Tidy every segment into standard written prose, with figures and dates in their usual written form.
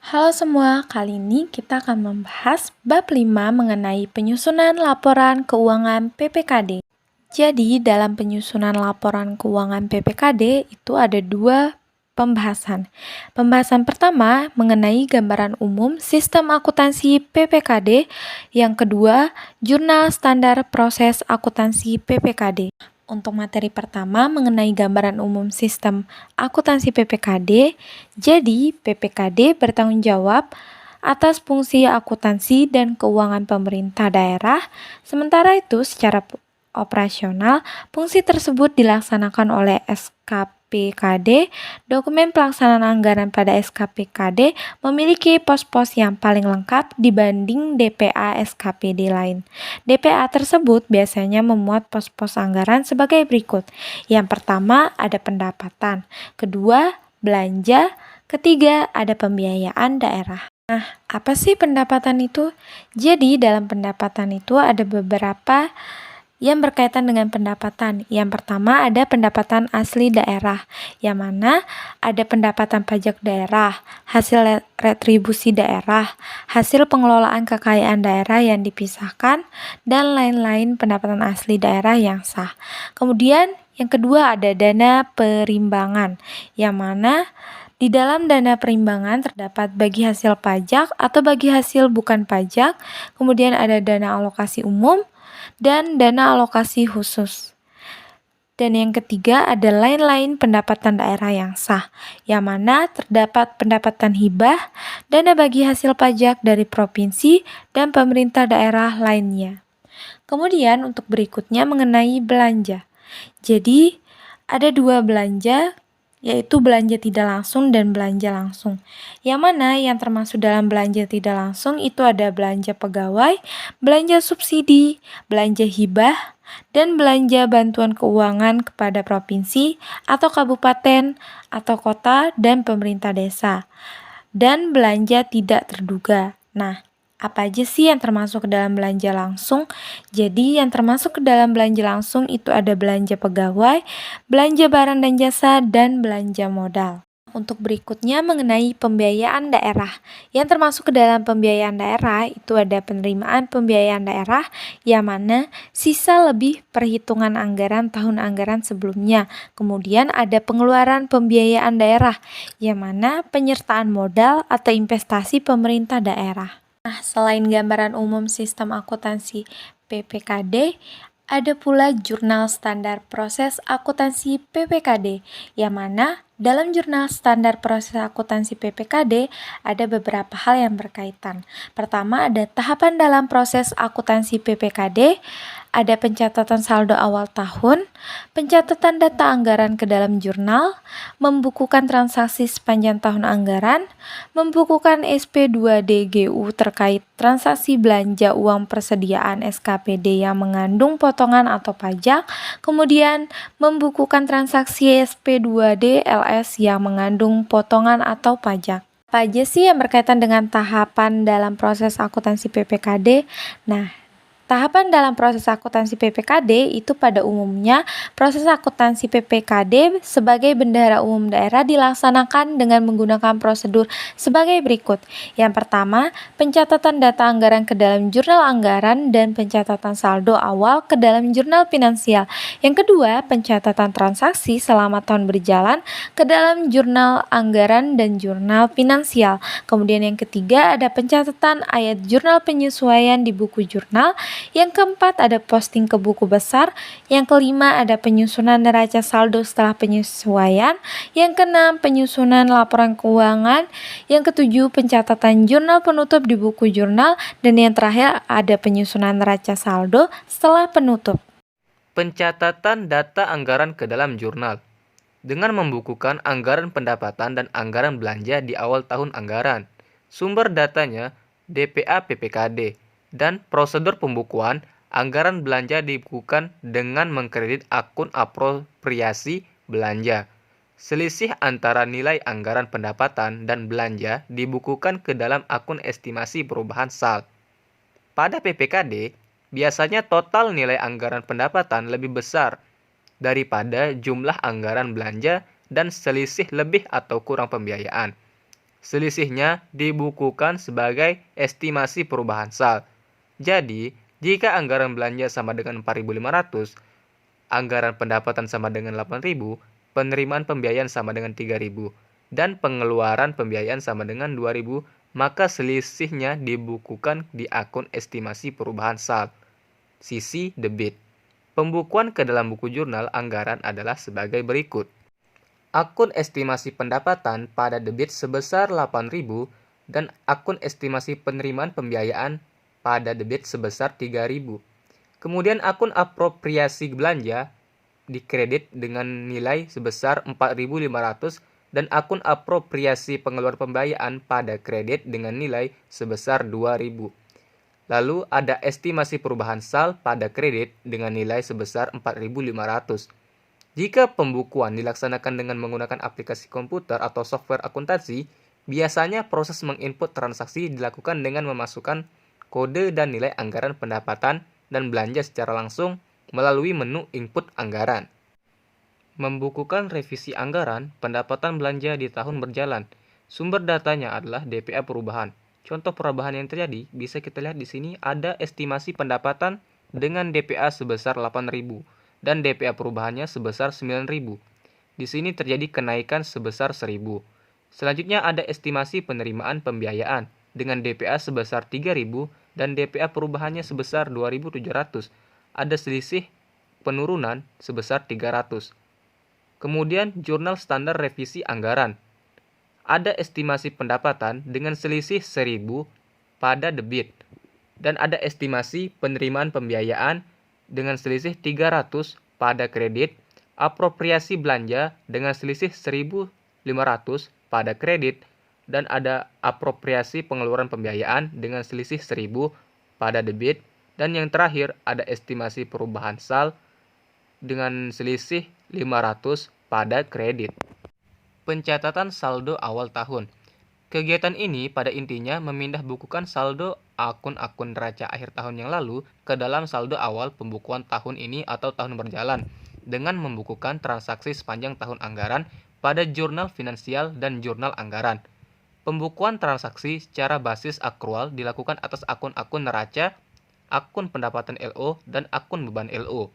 Halo semua, kali ini kita akan membahas bab 5 mengenai penyusunan laporan keuangan PPKD. Jadi, dalam penyusunan laporan keuangan PPKD itu ada dua pembahasan. Pembahasan pertama mengenai gambaran umum sistem akuntansi PPKD, yang kedua, jurnal standar proses akuntansi PPKD. Untuk materi pertama mengenai gambaran umum sistem akuntansi PPKD, jadi PPKD bertanggung jawab atas fungsi akuntansi dan keuangan pemerintah daerah, sementara itu secara operasional, fungsi tersebut dilaksanakan oleh SKPKD. Dokumen pelaksanaan anggaran pada SKPKD memiliki pos-pos yang paling lengkap dibanding DPA SKPD lain. DPA tersebut biasanya memuat pos-pos anggaran sebagai berikut. Yang pertama ada pendapatan, kedua belanja, ketiga ada pembiayaan daerah. Nah, apa sih pendapatan itu? Jadi, dalam pendapatan itu ada beberapa yang berkaitan dengan pendapatan. Yang pertama ada pendapatan asli daerah, yang mana ada pendapatan pajak daerah, hasil retribusi daerah, hasil pengelolaan kekayaan daerah yang dipisahkan, dan lain-lain pendapatan asli daerah yang sah. Kemudian yang kedua ada dana perimbangan, yang mana di dalam dana perimbangan terdapat bagi hasil pajak atau bagi hasil bukan pajak, kemudian ada dana alokasi umum, dan dana alokasi khusus. Dan yang ketiga ada lain-lain pendapatan daerah yang sah, yang mana terdapat pendapatan hibah, dana bagi hasil pajak dari provinsi, dan pemerintah daerah lainnya. Kemudian untuk berikutnya mengenai belanja. Jadi ada dua belanja, yaitu belanja tidak langsung dan belanja langsung. Yang mana yang termasuk dalam belanja tidak langsung itu ada belanja pegawai, belanja subsidi, belanja hibah, dan belanja bantuan keuangan kepada provinsi atau kabupaten atau kota dan pemerintah desa. Dan belanja tidak terduga. Nah, apa aja sih yang termasuk ke dalam belanja langsung? Jadi yang termasuk ke dalam belanja langsung itu ada belanja pegawai, belanja barang dan jasa, dan belanja modal. Untuk berikutnya mengenai pembiayaan daerah. Yang termasuk ke dalam pembiayaan daerah itu ada penerimaan pembiayaan daerah, yang mana sisa lebih perhitungan anggaran tahun anggaran sebelumnya. Kemudian ada pengeluaran pembiayaan daerah, yang mana penyertaan modal atau investasi pemerintah daerah. Nah, selain gambaran umum sistem akuntansi PPKD, ada pula jurnal standar proses akuntansi PPKD, yang mana dalam jurnal standar proses akuntansi PPKD ada beberapa hal yang berkaitan. Pertama ada tahapan dalam proses akuntansi PPKD, ada pencatatan saldo awal tahun, pencatatan data anggaran ke dalam jurnal, membukukan transaksi sepanjang tahun anggaran, membukukan SP2DGU terkait transaksi belanja uang persediaan SKPD yang mengandung potongan atau pajak, kemudian membukukan transaksi SP2D LS yang mengandung potongan atau pajak. Apa aja sih yang berkaitan dengan tahapan dalam proses akuntansi PPKD? Nah, tahapan dalam proses akuntansi PPKD itu pada umumnya proses akuntansi PPKD sebagai bendahara umum daerah dilaksanakan dengan menggunakan prosedur sebagai berikut. Yang pertama, pencatatan data anggaran ke dalam jurnal anggaran dan pencatatan saldo awal ke dalam jurnal finansial. Yang kedua, pencatatan transaksi selama tahun berjalan ke dalam jurnal anggaran dan jurnal finansial. Kemudian yang ketiga ada pencatatan ayat jurnal penyesuaian di buku jurnal. Yang keempat ada posting ke buku besar. Yang kelima ada penyusunan neraca saldo setelah penyesuaian. Yang keenam penyusunan laporan keuangan. Yang ketujuh pencatatan jurnal penutup di buku jurnal. Dan yang terakhir ada penyusunan neraca saldo setelah penutup. Pencatatan data anggaran ke dalam jurnal dengan membukukan anggaran pendapatan dan anggaran belanja di awal tahun anggaran. Sumber datanya DPA PPKD. Dan prosedur pembukuan anggaran belanja dibukukan dengan mengkredit akun apropriasi belanja. Selisih antara nilai anggaran pendapatan dan belanja dibukukan ke dalam akun estimasi perubahan saldo. Pada PPKD, biasanya total nilai anggaran pendapatan lebih besar daripada jumlah anggaran belanja dan selisih lebih atau kurang pembiayaan. Selisihnya dibukukan sebagai estimasi perubahan sal. Jadi, jika anggaran belanja sama dengan 4.500, anggaran pendapatan sama dengan 8.000, penerimaan pembiayaan sama dengan 3.000, dan pengeluaran pembiayaan sama dengan 2.000, maka selisihnya dibukukan di akun estimasi perubahan sal, sisi debit. Pembukuan ke dalam buku jurnal anggaran adalah sebagai berikut. Akun estimasi pendapatan pada debit sebesar 8.000 dan akun estimasi penerimaan pembiayaan pada debit sebesar 3.000. Kemudian akun apropriasi belanja dikredit dengan nilai sebesar 4.500 dan akun apropriasi pengeluaran pembiayaan pada kredit dengan nilai sebesar 2.000. Lalu ada estimasi perubahan sal pada kredit dengan nilai sebesar 4.500. Jika pembukuan dilaksanakan dengan menggunakan aplikasi komputer atau software akuntansi, biasanya proses menginput transaksi dilakukan dengan memasukkan kode dan nilai anggaran pendapatan dan belanja secara langsung melalui menu input anggaran. Membukukan revisi anggaran pendapatan belanja di tahun berjalan. Sumber datanya adalah DPA perubahan. Contoh perubahan yang terjadi bisa kita lihat di sini ada estimasi pendapatan dengan DPA sebesar 8.000 dan DPA perubahannya sebesar 9.000. Di sini terjadi kenaikan sebesar 1.000. Selanjutnya ada estimasi penerimaan pembiayaan dengan DPA sebesar 3.000 dan DPA perubahannya sebesar 2.700. Ada selisih penurunan sebesar 300. Kemudian jurnal standar revisi anggaran. Ada estimasi pendapatan dengan selisih 1.000 pada debit dan ada estimasi penerimaan pembiayaan dengan selisih 300 pada kredit, apropriasi belanja dengan selisih 1.500 pada kredit, dan ada apropriasi pengeluaran pembiayaan dengan selisih 1.000 pada debit, dan yang terakhir ada estimasi perubahan sal dengan selisih 500 pada kredit. Pencatatan saldo awal tahun. Kegiatan ini pada intinya memindah bukukan saldo akun-akun neraca akhir tahun yang lalu ke dalam saldo awal pembukuan tahun ini atau tahun berjalan dengan membukukan transaksi sepanjang tahun anggaran pada jurnal finansial dan jurnal anggaran. Pembukuan transaksi secara basis akrual dilakukan atas akun-akun neraca, akun pendapatan LO, dan akun beban LO.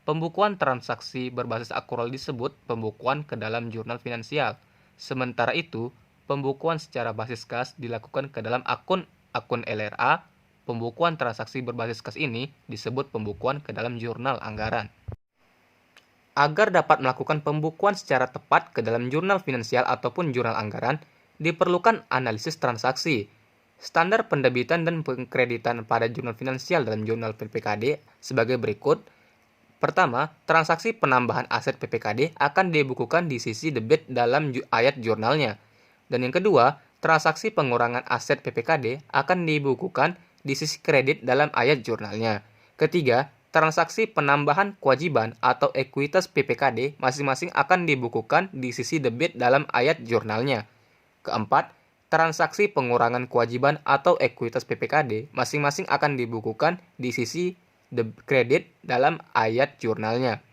Pembukuan transaksi berbasis akrual disebut pembukuan ke dalam jurnal finansial. Sementara itu, pembukuan secara basis kas dilakukan ke dalam akun LRA. Pembukuan transaksi berbasis kas ini disebut pembukuan ke dalam jurnal anggaran. Agar dapat melakukan pembukuan secara tepat ke dalam jurnal finansial ataupun jurnal anggaran, diperlukan analisis transaksi. Standar pendebitan dan pengkreditan pada jurnal finansial dalam jurnal PPKD sebagai berikut. Pertama, transaksi penambahan aset PPKD akan dibukukan di sisi debit dalam ayat jurnalnya. Dan yang kedua, transaksi pengurangan aset PPKD akan dibukukan di sisi kredit dalam ayat jurnalnya. Ketiga, transaksi penambahan kewajiban atau ekuitas PPKD masing-masing akan dibukukan di sisi debit dalam ayat jurnalnya. Keempat, transaksi pengurangan kewajiban atau ekuitas PPKD masing-masing akan dibukukan di sisi kredit dalam ayat jurnalnya.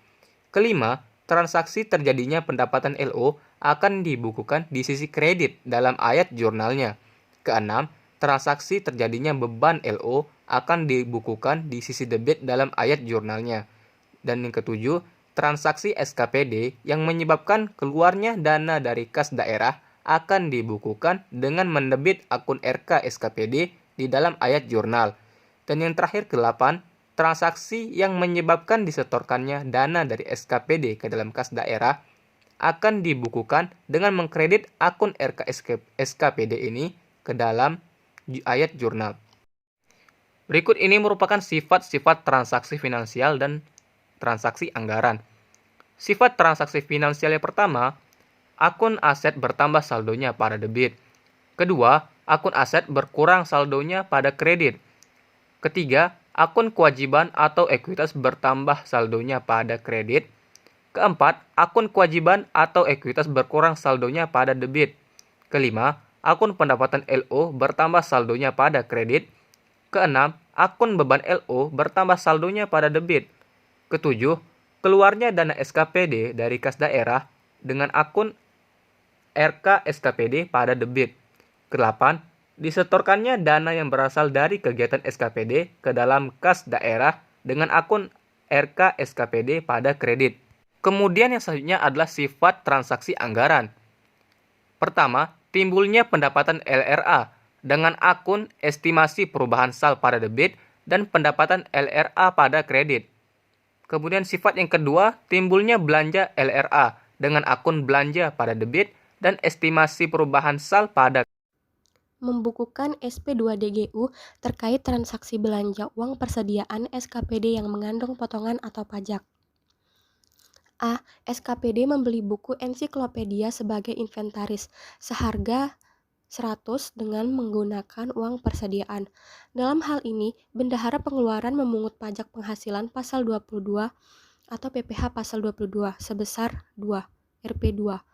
Kelima, transaksi terjadinya pendapatan LO akan dibukukan di sisi kredit dalam ayat jurnalnya. Keenam, transaksi terjadinya beban LO akan dibukukan di sisi debit dalam ayat jurnalnya. Dan yang ketujuh, transaksi SKPD yang menyebabkan keluarnya dana dari kas daerah akan dibukukan dengan mendebit akun RK SKPD di dalam ayat jurnal. Dan yang terakhir ke-8, transaksi yang menyebabkan disetorkannya dana dari SKPD ke dalam kas daerah akan dibukukan dengan mengkredit akun RK SKPD ini ke dalam ayat jurnal. Berikut ini merupakan sifat-sifat transaksi finansial dan transaksi anggaran. Sifat transaksi finansial yang pertama, akun aset bertambah saldonya pada debit. Kedua, akun aset berkurang saldonya pada kredit. Ketiga, akun kewajiban atau ekuitas bertambah saldonya pada kredit. Keempat, akun kewajiban atau ekuitas berkurang saldonya pada debit. Kelima, akun pendapatan LO bertambah saldonya pada kredit. Keenam, akun beban LO bertambah saldonya pada debit. Ketujuh, keluarnya dana SKPD dari kas daerah dengan akun RK SKPD pada debit. Kedelapan, disetorkannya dana yang berasal dari kegiatan SKPD ke dalam kas daerah dengan akun RK SKPD pada kredit. Kemudian yang selanjutnya adalah sifat transaksi anggaran. Pertama, timbulnya pendapatan LRA dengan akun estimasi perubahan sal pada debit dan pendapatan LRA pada kredit. Kemudian sifat yang kedua, timbulnya belanja LRA dengan akun belanja pada debit dan estimasi perubahan sal pada Membukukan SP2DGU terkait transaksi belanja uang persediaan SKPD yang mengandung potongan atau pajak. A. SKPD membeli buku ensiklopedia sebagai inventaris seharga 100 dengan menggunakan uang persediaan. Dalam hal ini, bendahara pengeluaran memungut pajak penghasilan pasal 22 atau PPh pasal 22 sebesar 2 Rp2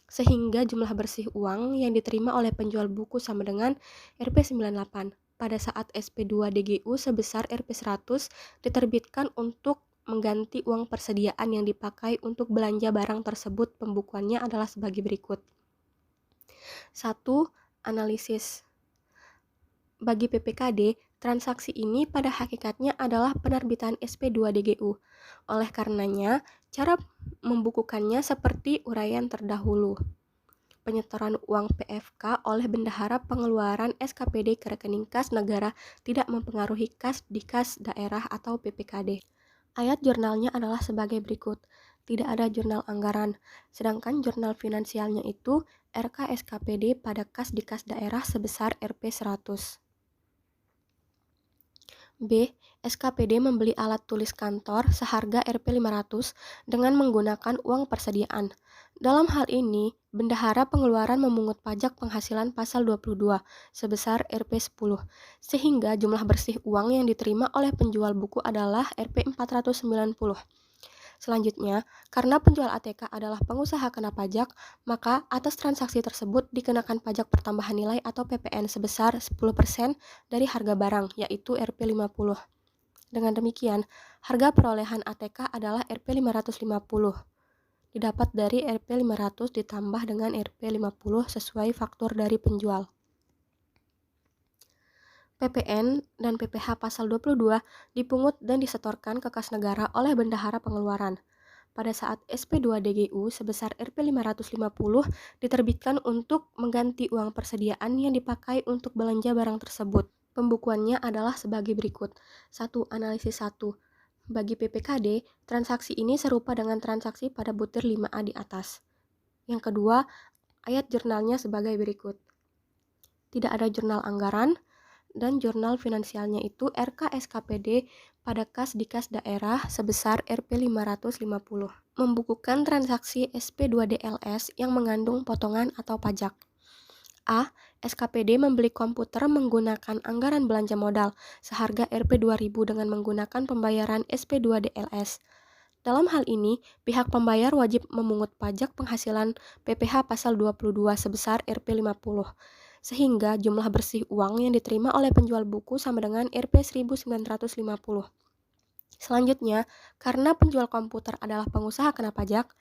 sehingga jumlah bersih uang yang diterima oleh penjual buku sama dengan Rp98 pada saat SP2DGU sebesar Rp100 diterbitkan untuk mengganti uang persediaan yang dipakai untuk belanja barang tersebut. Pembukuannya adalah sebagai berikut. 1. Analisis. Bagi PPKD, transaksi ini pada hakikatnya adalah penerbitan SP2DGU. Oleh karenanya, cara membukukannya seperti uraian terdahulu. Penyetoran uang PFK oleh bendahara pengeluaran SKPD ke rekening kas negara tidak mempengaruhi kas di kas daerah atau PPKD. Ayat jurnalnya adalah sebagai berikut. Tidak ada jurnal anggaran, sedangkan jurnal finansialnya itu RK SKPD pada kas di kas daerah sebesar Rp100. B. SKPD membeli alat tulis kantor seharga Rp500 dengan menggunakan uang persediaan. Dalam hal ini, bendahara pengeluaran memungut pajak penghasilan pasal 22 sebesar Rp10, sehingga jumlah bersih uang yang diterima oleh penjual buku adalah Rp490. Selanjutnya, karena penjual ATK adalah pengusaha kena pajak, maka atas transaksi tersebut dikenakan pajak pertambahan nilai atau PPN sebesar 10% dari harga barang, yaitu Rp50. Dengan demikian, harga perolehan ATK adalah Rp550. Didapat dari Rp500 ditambah dengan Rp50 sesuai faktur dari penjual. PPN dan PPh pasal 22 dipungut dan disetorkan ke kas negara oleh bendahara pengeluaran. Pada saat SP2DGU sebesar Rp550 diterbitkan untuk mengganti uang persediaan yang dipakai untuk belanja barang tersebut. Pembukuannya adalah sebagai berikut. 1. Analisis 1. Bagi PPKD, transaksi ini serupa dengan transaksi pada butir 5A di atas. Yang kedua, ayat jurnalnya sebagai berikut. Tidak ada jurnal anggaran, dan jurnal finansialnya itu RK SKPD pada kas di kas daerah sebesar Rp550. Membukukan transaksi SP2DLS yang mengandung potongan atau pajak. A. SKPD membeli komputer menggunakan anggaran belanja modal seharga Rp2000 dengan menggunakan pembayaran SP2DLS. Dalam hal ini, pihak pembayar wajib memungut pajak penghasilan PPh pasal 22 sebesar Rp50. Sehingga jumlah bersih uang yang diterima oleh penjual buku sama dengan Rp1.950. Selanjutnya, karena penjual komputer adalah pengusaha kena pajak,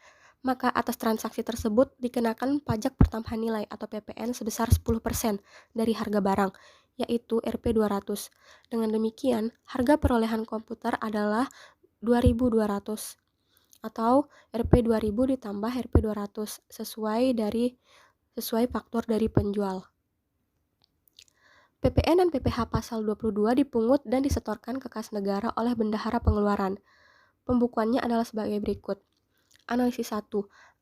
maka atas transaksi tersebut dikenakan pajak pertambahan nilai atau PPN sebesar 10% dari harga barang, yaitu Rp200. Dengan demikian, harga perolehan komputer adalah Rp2.200 atau Rp2.000 ditambah Rp200 sesuai faktur dari penjual. PPN dan PPh pasal 22 dipungut dan disetorkan ke kas negara oleh bendahara pengeluaran. Pembukuannya adalah sebagai berikut. Analisis 1.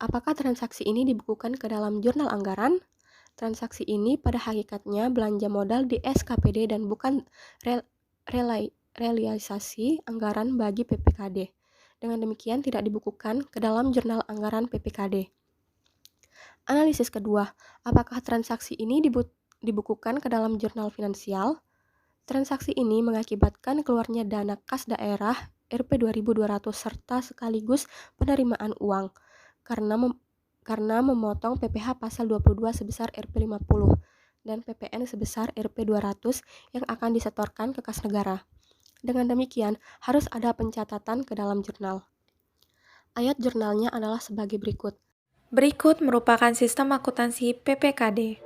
Apakah transaksi ini dibukukan ke dalam jurnal anggaran? Transaksi ini pada hakikatnya belanja modal di SKPD dan bukan realisasi anggaran bagi PPKD. Dengan demikian tidak dibukukan ke dalam jurnal anggaran PPKD. Analisis kedua, apakah transaksi ini dibukukan ke dalam jurnal finansial? Transaksi ini mengakibatkan keluarnya dana kas daerah Rp2.200 serta sekaligus penerimaan uang karena memotong PPh pasal 22 sebesar Rp50 dan PPN sebesar Rp200 yang akan disetorkan ke kas negara. Dengan demikian, harus ada pencatatan ke dalam jurnal. Ayat jurnalnya adalah sebagai berikut. Berikut merupakan sistem akuntansi PPKD.